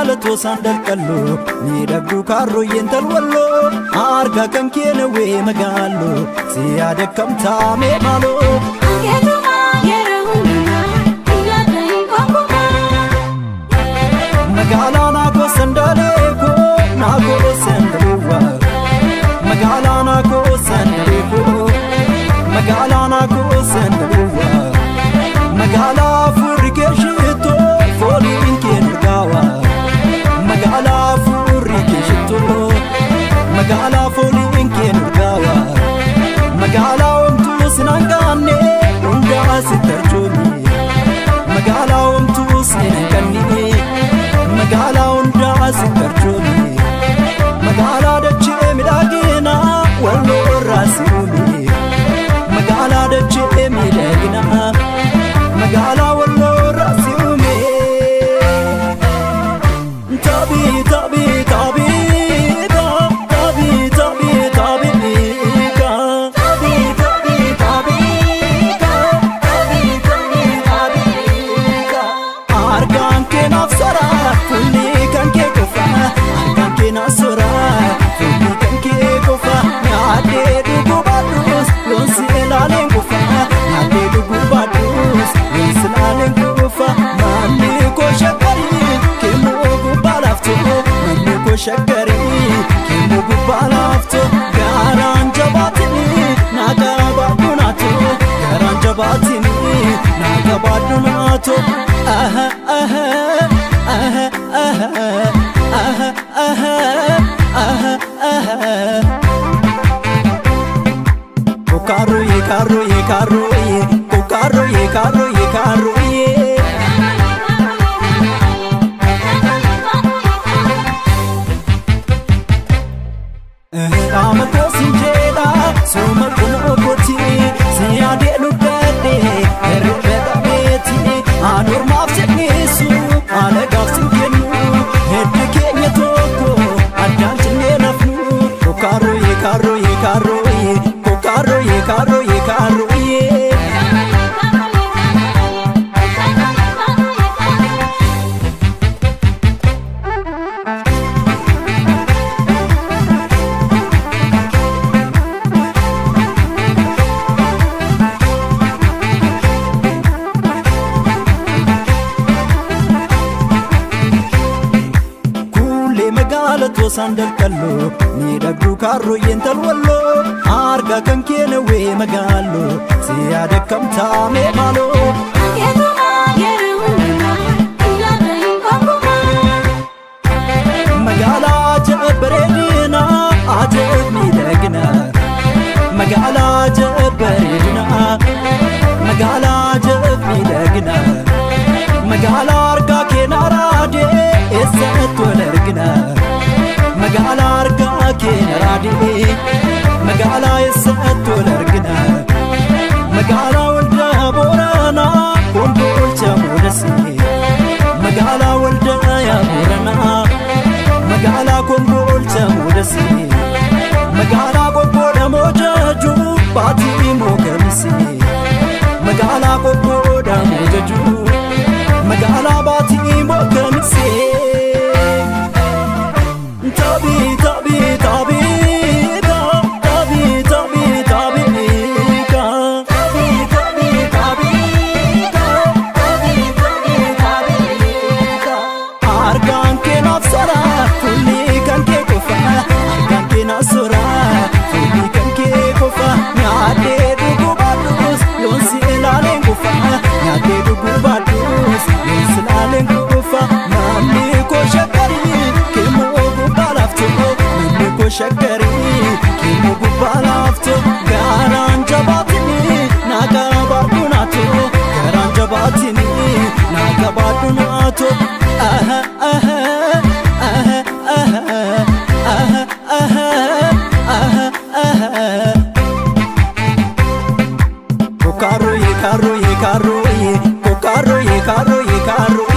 magaalatu sandal qallo ni dhabdu kaarroyeen talwallo arga kan keenawe magaallo si yaada kamtaame maalo magala na ko sandale ko na ko sandaluwa magala na ko sandale ko magala na ko sandaluwa magala furikeshito foli inkengawa magala furikeshito magala foli inkengawa magala umtu sinangane unda sitarjumi magala umtu sinangane magala unda sitarjumi magala dachi midagina wallo rasuli magala dachi midagina magala wallo rasuli tabi tabi tabi tabi tabi tabi tabi tabi tabi tabi argan ke nafsara kulli kan ke kufa argan ke nasura kulli kan ke kufa yaade dugu badus lonsilalen kufa yaade dugu badus lonsilalen kufa mani ko shakari ke mogu balafto mani ko shakari ke mogu balafto garan jabatini naga badunato garan jabatini naga badunato aha aha aha aha aha aha aha aha kokaro ye karo ye karo ye kokaro ye karo ye karo ye amato sinjela soma kuno koti siade lukade erbeda beti anur mafsenisu ala gafsin kenu hedde kenya toko adanchne nafnu kokaro ye karo ye karo ye kokaro ye karo ye karo ye magaalatu sandal qallo ni dhabdu kaarroyeen talwallo arga kan keenawe magaallo si yaada kamtaame maalo magala jabbareedina ajeeb midagna magala jabbareedina magala jeeb midagna magala arga keenaraade esat walargna magala arga keenaraade magala esat walargna magala walda borana kombolcha modasi magala walda ya borana magala kombolcha modasi magala kokoda mojaju pati mogamisi magala kokoda mojaju magala bati mogamisi tabi tabi tabi tabi tabi tabi tabi tabi tabi tabi argan ke nafsara kulli kan ke kufa argan ke nasura kulli kan ke kufa yaade dugu badus lonsilalen kufa yaade dugu badus lonsilalen kufa mami ko shakari ke mogu balafto mami ko shakari ke mogu balafto garan jabatini naga badunato garan jabatini naga badunato aha aha aha aha aha aha aha aha kokaro ye karo ye karo ye kokaro ye karo ye karo